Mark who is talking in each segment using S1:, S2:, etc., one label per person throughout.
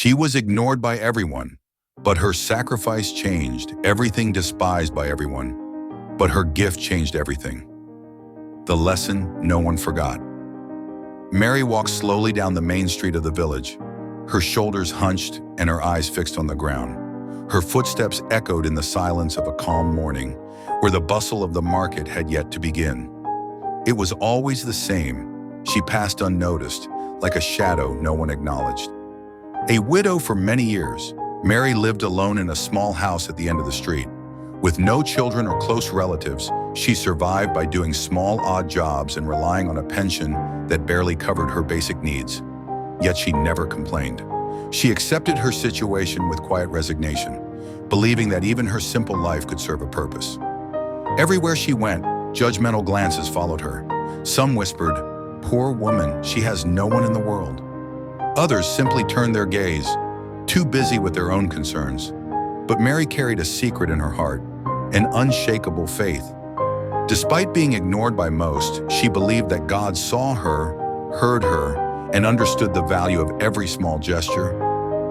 S1: She was ignored by everyone, but her sacrifice changed everything, despised by everyone, but her gift changed everything. The lesson no one forgot. Mary walked slowly down the main street of the village, her shoulders hunched and her eyes fixed on the ground. Her footsteps echoed in the silence of a calm morning, where the bustle of the market had yet to begin. It was always the same. She passed unnoticed, like a shadow no one acknowledged. A widow for many years, Mary lived alone in a small house at the end of the street. With no children or close relatives, she survived by doing small, odd jobs and relying on a pension that barely covered her basic needs. Yet she never complained. She accepted her situation with quiet resignation, believing that even her simple life could serve a purpose. Everywhere she went, judgmental glances followed her. Some whispered, "Poor woman, she has no one in the world." Others simply turned their gaze, too busy with their own concerns. But Mary carried a secret in her heart, an unshakable faith. Despite being ignored by most, she believed that God saw her, heard her, and understood the value of every small gesture,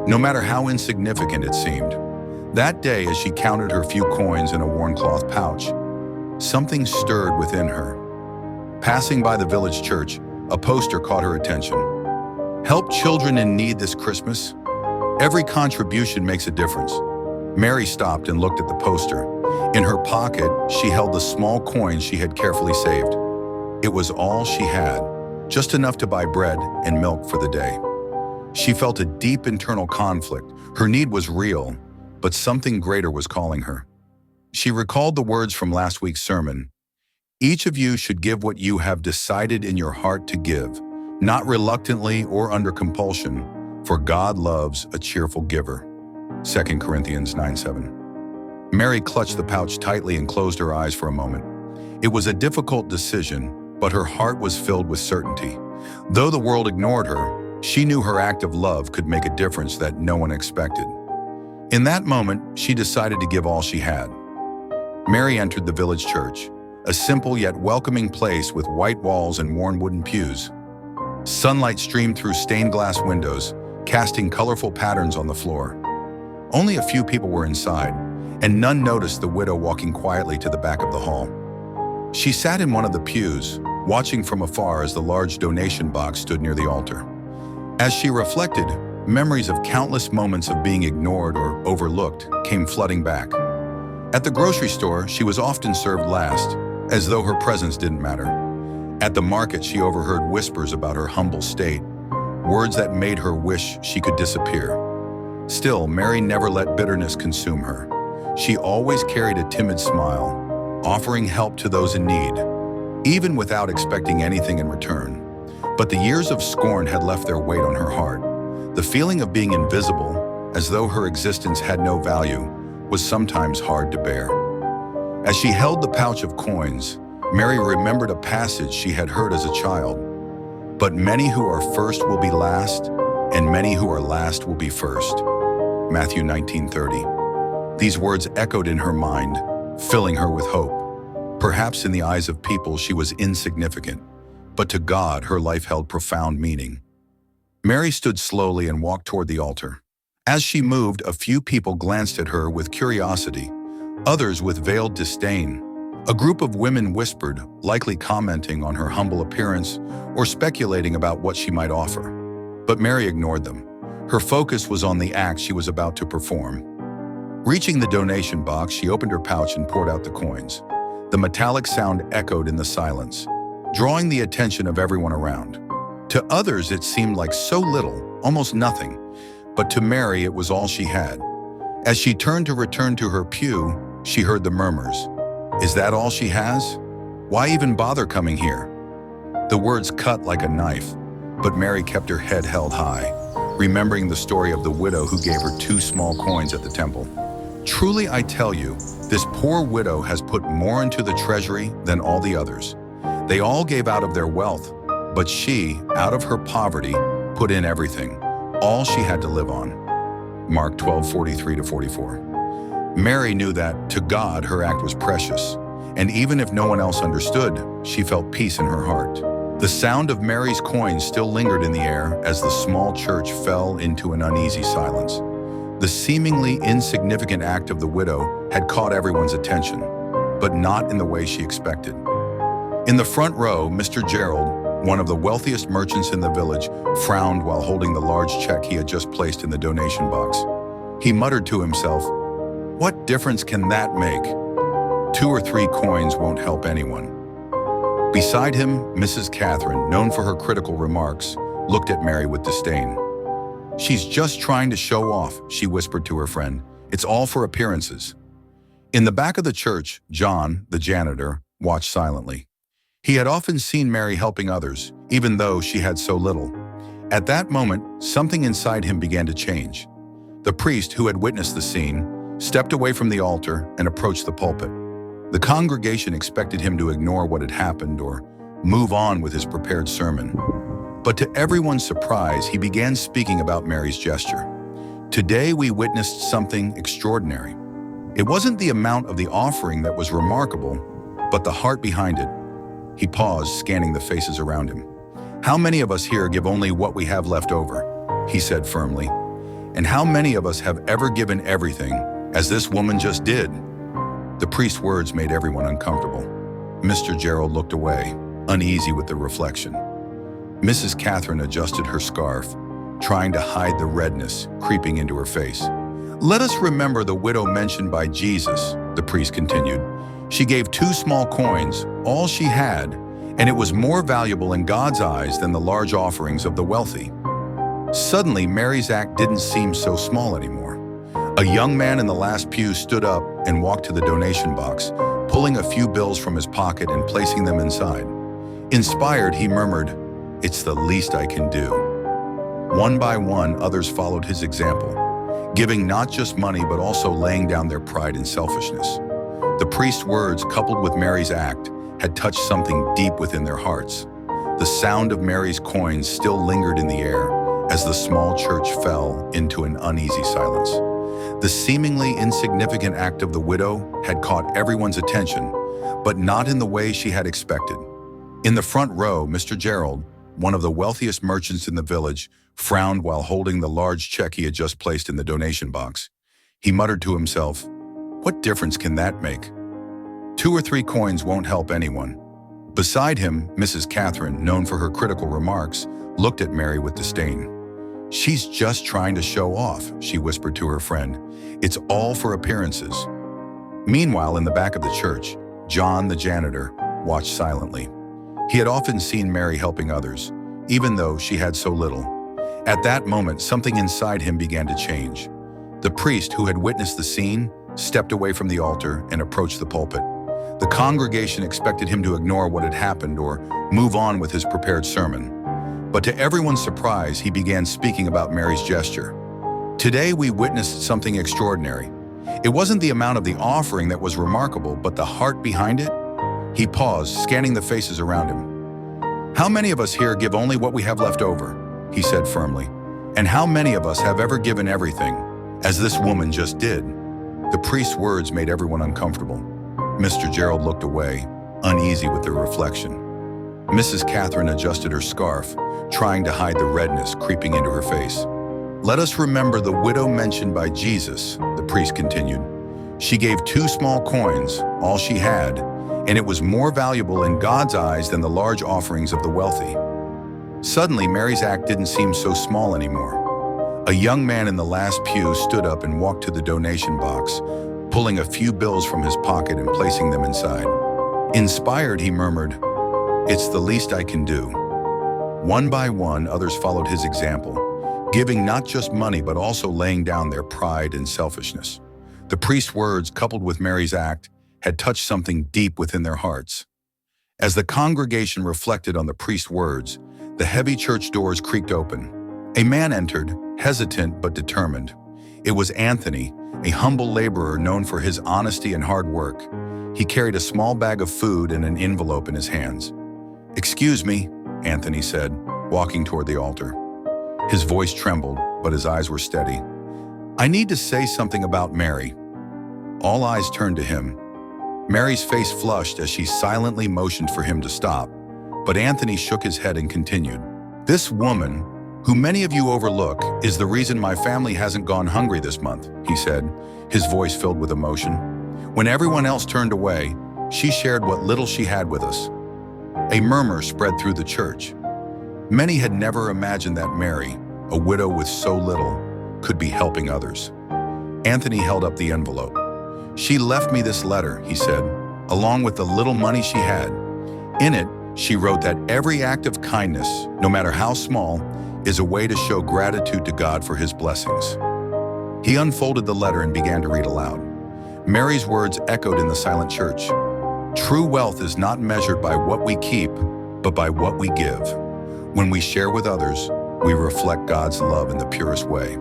S1: no matter how insignificant it seemed. That day, as she counted her few coins in a worn cloth pouch, something stirred within her. Passing by the village church, a poster caught her attention. "Help children in need this Christmas. Every contribution makes a difference." Mary stopped and looked at the poster. In her pocket, she held the small coins she had carefully saved. It was all she had, just enough to buy bread and milk for the day. She felt a deep internal conflict. Her need was real, but something greater was calling her. She recalled the words from last week's sermon. "Each of you should give what you have decided in your heart to give, not reluctantly or under compulsion, for God loves a cheerful giver." 2 Corinthians 9:7. Mary clutched the pouch tightly and closed her eyes for a moment. It was a difficult decision, but her heart was filled with certainty. Though the world ignored her, she knew her act of love could make a difference that no one expected. In that moment, she decided to give all she had. Mary entered the village church, a simple yet welcoming place with white walls and worn wooden pews. Sunlight streamed through stained glass windows, casting colorful patterns on the floor. Only a few people were inside, and none noticed the widow walking quietly to the back of the hall. She sat in one of the pews, watching from afar as the large donation box stood near the altar. As she reflected, memories of countless moments of being ignored or overlooked came flooding back. At the grocery store, she was often served last, as though her presence didn't matter. At the market, she overheard whispers about her humble state, words that made her wish she could disappear. Still, Mary never let bitterness consume her. She always carried a timid smile, offering help to those in need, even without expecting anything in return. But the years of scorn had left their weight on her heart. The feeling of being invisible, as though her existence had no value, was sometimes hard to bear. As she held the pouch of coins, Mary remembered a passage she had heard as a child. "But many who are first will be last, and many who are last will be first." Matthew 19:30. These words echoed in her mind, filling her with hope. Perhaps in the eyes of people she was insignificant, but to God her life held profound meaning. Mary stood slowly and walked toward the altar. As she moved, a few people glanced at her with curiosity, others with veiled disdain. A group of women whispered, likely commenting on her humble appearance or speculating about what she might offer. But Mary ignored them. Her focus was on the act she was about to perform. Reaching the donation box, she opened her pouch and poured out the coins. The metallic sound echoed in the silence, drawing the attention of everyone around. To others, it seemed like so little, almost nothing, but to Mary, it was all she had. As she turned to return to her pew, she heard the murmurs. "Is that all she has? Why even bother coming here?" The words cut like a knife, but Mary kept her head held high, remembering the story of the widow who gave her 2 small coins at the temple. "Truly I tell you, this poor widow has put more into the treasury than all the others. They all gave out of their wealth, but she, out of her poverty, put in everything, all she had to live on." Mark 12:43-44. Mary knew that, to God, her act was precious, and even if no one else understood, she felt peace in her heart. The sound of Mary's coins still lingered in the air as the small church fell into an uneasy silence. The seemingly insignificant act of the widow had caught everyone's attention, but not in the way she expected. In the front row, Mr. Gerald, one of the wealthiest merchants in the village, frowned while holding the large check he had just placed in the donation box. He muttered to himself, "What difference can that make? 2 or 3 coins won't help anyone." Beside him, Mrs. Catherine, known for her critical remarks, looked at Mary with disdain. "She's just trying to show off," she whispered to her friend. "It's all for appearances." In the back of the church, John, the janitor, watched silently. He had often seen Mary helping others, even though she had so little. At that moment, something inside him began to change. The priest, who had witnessed the scene, stepped away from the altar and approached the pulpit. The congregation expected him to ignore what had happened or move on with his prepared sermon. But to everyone's surprise, he began speaking about Mary's gesture. "Today we witnessed something extraordinary. It wasn't the amount of the offering that was remarkable, but the heart behind it." He paused, scanning the faces around him. "How many of us here give only what we have left over?" he said firmly. "And how many of us have ever given everything, as this woman just did?" The priest's words made everyone uncomfortable. Mr. Gerald looked away, uneasy with the reflection. Mrs. Catherine adjusted her scarf, trying to hide the redness creeping into her face. "Let us remember the widow mentioned by Jesus," the priest continued. "She gave 2 small coins, all she had, and it was more valuable in God's eyes than the large offerings of the wealthy." Suddenly, Mary's act didn't seem so small anymore. A young man in the last pew stood up and walked to the donation box, pulling a few bills from his pocket and placing them inside. Inspired, he murmured, "It's the least I can do." One by one, others followed his example, giving not just money but also laying down their pride and selfishness. The priest's words, coupled with Mary's act, had touched something deep within their hearts. The sound of Mary's coins still lingered in the air as the small church fell into an uneasy silence. The seemingly insignificant act of the widow had caught everyone's attention, but not in the way she had expected. In the front row, Mr. Gerald, one of the wealthiest merchants in the village, frowned while holding the large check he had just placed in the donation box. He muttered to himself, "What difference can that make? 2 or 3 coins won't help anyone." Beside him, Mrs. Catherine, known for her critical remarks, looked at Mary with disdain. "She's just trying to show off," she whispered to her friend. "It's all for appearances." Meanwhile, in the back of the church, John, the janitor, watched silently. He had often seen Mary helping others, even though she had so little. At that moment, something inside him began to change. The priest, who had witnessed the scene, stepped away from the altar and approached the pulpit. The congregation expected him to ignore what had happened or move on with his prepared sermon. But to everyone's surprise, he began speaking about Mary's gesture. "Today we witnessed something extraordinary. It wasn't the amount of the offering that was remarkable, but the heart behind it." He paused, scanning the faces around him. "How many of us here give only what we have left over?" he said firmly. "And how many of us have ever given everything, as this woman just did?" The priest's words made everyone uncomfortable. Mr. Gerald looked away, uneasy with the reflection. Mrs. Catherine adjusted her scarf, trying to hide the redness creeping into her face. "Let us remember the widow mentioned by Jesus," the priest continued. "She gave 2 small coins, all she had, and it was more valuable in God's eyes than the large offerings of the wealthy." Suddenly, Mary's act didn't seem so small anymore. A young man in the last pew stood up and walked to the donation box, pulling a few bills from his pocket and placing them inside. Inspired, he murmured, "It's the least I can do." One by one, others followed his example, giving not just money but also laying down their pride and selfishness. The priest's words, coupled with Mary's act, had touched something deep within their hearts. As the congregation reflected on the priest's words, the heavy church doors creaked open. A man entered, hesitant but determined. It was Anthony, a humble laborer known for his honesty and hard work. He carried a small bag of food and an envelope in his hands. "Excuse me," Anthony said, walking toward the altar. His voice trembled, but his eyes were steady. "I need to say something about Mary." All eyes turned to him. Mary's face flushed as she silently motioned for him to stop, But Anthony shook his head and continued. "This woman, who many of you overlook, is the reason my family hasn't gone hungry this month," he said, his voice filled with emotion. "When everyone else turned away, she shared what little she had with us." A murmur spread through the church. Many had never imagined that Mary, a widow with so little, could be helping others. Anthony held up the envelope. "She left me this letter," he said, "along with the little money she had. In it, she wrote that every act of kindness, no matter how small, is a way to show gratitude to God for His blessings." He unfolded the letter and began to read aloud. Mary's words echoed in the silent church. "True wealth is not measured by what we keep, but by what we give. When we share with others, we reflect God's love in the purest way."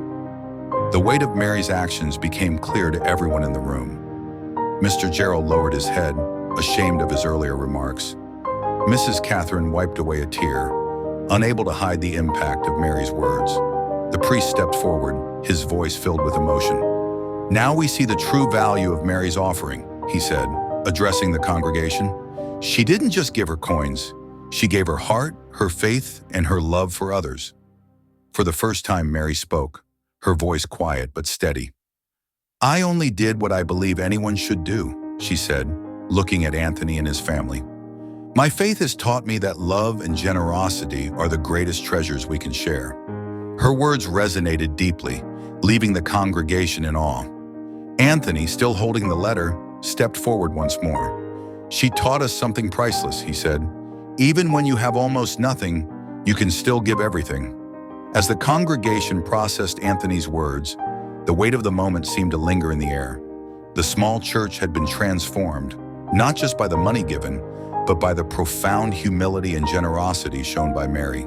S1: The weight of Mary's actions became clear to everyone in the room. Mr. Gerald lowered his head, ashamed of his earlier remarks. Mrs. Catherine wiped away a tear, unable to hide the impact of Mary's words. The priest stepped forward, his voice filled with emotion. "Now we see the true value of Mary's offering," he said, addressing the congregation. "She didn't just give her coins. She gave her heart, her faith, and her love for others." For the first time, Mary spoke, her voice quiet but steady. "I only did what I believe anyone should do," she said, looking at Anthony and his family. "My faith has taught me that love and generosity are the greatest treasures we can share." Her words resonated deeply, leaving the congregation in awe. Anthony, still holding the letter, stepped forward once more. "She taught us something priceless," he said. "Even when you have almost nothing, you can still give everything." As the congregation processed Anthony's words, the weight of the moment seemed to linger in the air. The small church had been transformed, not just by the money given, but by the profound humility and generosity shown by Mary.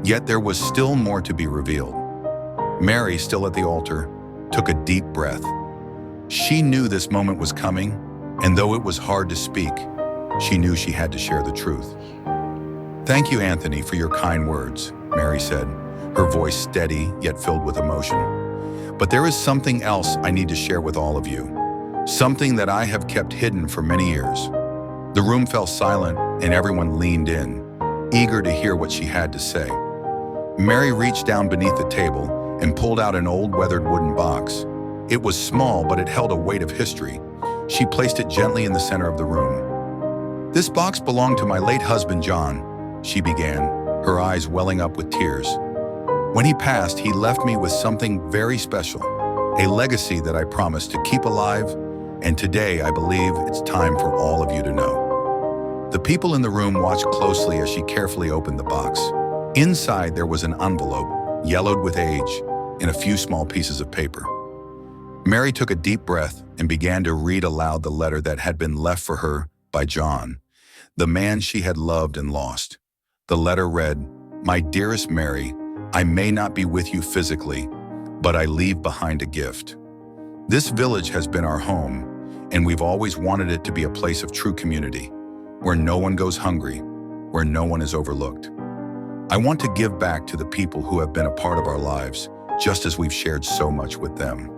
S1: Yet there was still more to be revealed. Mary, still at the altar, took a deep breath. She knew this moment was coming, and though it was hard to speak, she knew she had to share the truth. "Thank you, Anthony, for your kind words," Mary said, her voice steady yet filled with emotion. "But there is something else I need to share with all of you, something that I have kept hidden for many years." The room fell silent and everyone leaned in, eager to hear what she had to say. Mary reached down beneath the table and pulled out an old weathered wooden box. It was small, but it held a weight of history. She placed it gently in the center of the room. "This box belonged to my late husband, John," she began, her eyes welling up with tears. "When he passed, he left me with something very special, a legacy that I promised to keep alive, and today I believe it's time for all of you to know." The people in the room watched closely as she carefully opened the box. Inside there was an envelope, yellowed with age, and a few small pieces of paper. Mary took a deep breath and began to read aloud the letter that had been left for her by John, the man she had loved and lost. The letter read, "My dearest Mary, I may not be with you physically, but I leave behind a gift. This village has been our home, and we've always wanted it to be a place of true community, where no one goes hungry, where no one is overlooked. I want to give back to the people who have been a part of our lives, just as we've shared so much with them.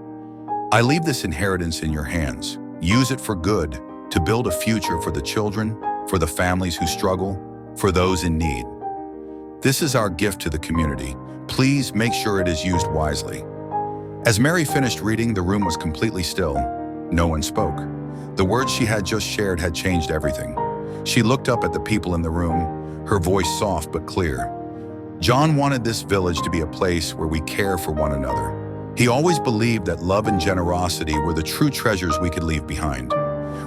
S1: I leave this inheritance in your hands. Use it for good, to build a future for the children, for the families who struggle, for those in need. This is our gift to the community. Please make sure it is used wisely." As Mary finished reading, the room was completely still. No one spoke. The words she had just shared had changed everything. She looked up at the people in the room, her voice soft but clear. "John wanted this village to be a place where we care for one another. He always believed that love and generosity were the true treasures we could leave behind.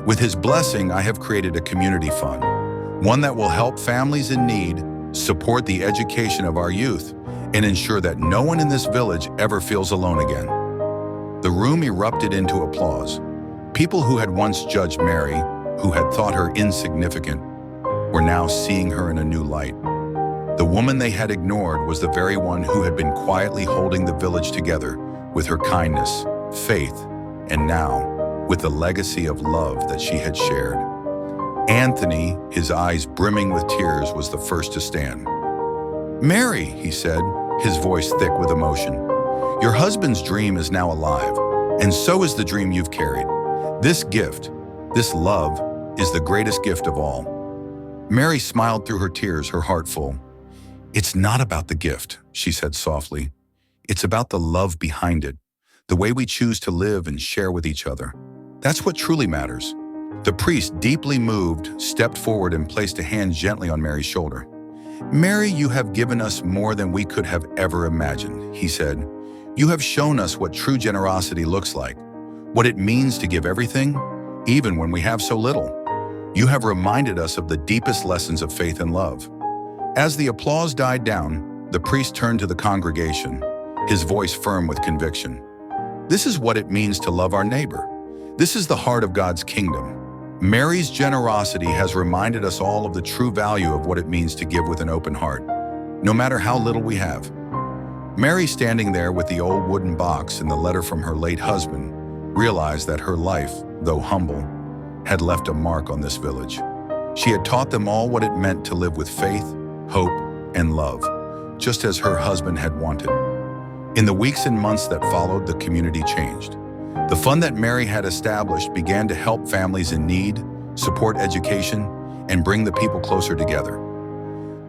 S1: With his blessing, I have created a community fund, one that will help families in need, support the education of our youth, and ensure that no one in this village ever feels alone again." The room erupted into applause. People who had once judged Mary, who had thought her insignificant, were now seeing her in a new light. The woman they had ignored was the very one who had been quietly holding the village together with her kindness, faith, and now, with the legacy of love that she had shared. Anthony, his eyes brimming with tears, was the first to stand. "Mary," he said, his voice thick with emotion, "your husband's dream is now alive, and so is the dream you've carried. This gift, this love, is the greatest gift of all." Mary smiled through her tears, her heart full. "It's not about the gift," she said softly. "It's about the love behind it, the way we choose to live and share with each other. That's what truly matters." The priest, deeply moved, stepped forward and placed a hand gently on Mary's shoulder. "Mary, you have given us more than we could have ever imagined," he said. "You have shown us what true generosity looks like, what it means to give everything, even when we have so little. You have reminded us of the deepest lessons of faith and love." As the applause died down, the priest turned to the congregation, his voice firm with conviction. "This is what it means to love our neighbor. This is the heart of God's kingdom. Mary's generosity has reminded us all of the true value of what it means to give with an open heart, no matter how little we have." Mary, standing there with the old wooden box and the letter from her late husband, realized that her life, though humble, had left a mark on this village. She had taught them all what it meant to live with faith, hope, and love, just as her husband had wanted. In the weeks and months that followed, the community changed. The fund that Mary had established began to help families in need, support education, and bring the people closer together.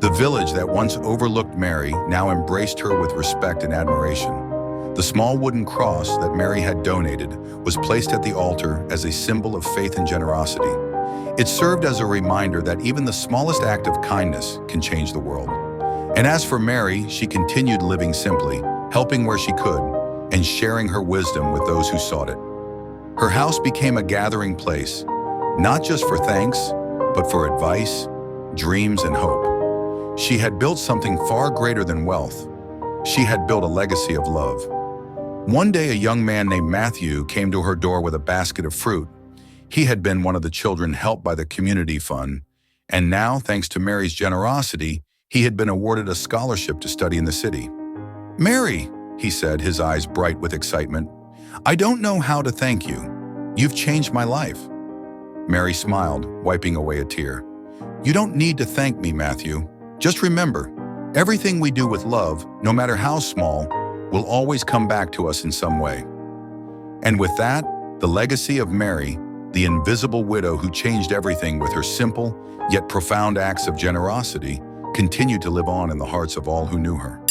S1: The village that once overlooked Mary now embraced her with respect and admiration. The small wooden cross that Mary had donated was placed at the altar as a symbol of faith and generosity. It served as a reminder that even the smallest act of kindness can change the world. And as for Mary, she continued living simply, helping where she could, and sharing her wisdom with those who sought it. Her house became a gathering place, not just for thanks, but for advice, dreams, and hope. She had built something far greater than wealth. She had built a legacy of love. One day, a young man named Matthew came to her door with a basket of fruit. He had been one of the children helped by the community fund, and now, thanks to Mary's generosity, he had been awarded a scholarship to study in the city. "Mary," he said, his eyes bright with excitement, "I don't know how to thank you. You've changed my life." Mary smiled, wiping away a tear. "You don't need to thank me, Matthew. Just remember, everything we do with love, no matter how small, will always come back to us in some way." And with that, the legacy of Mary, the invisible widow who changed everything with her simple yet profound acts of generosity, continued to live on in the hearts of all who knew her.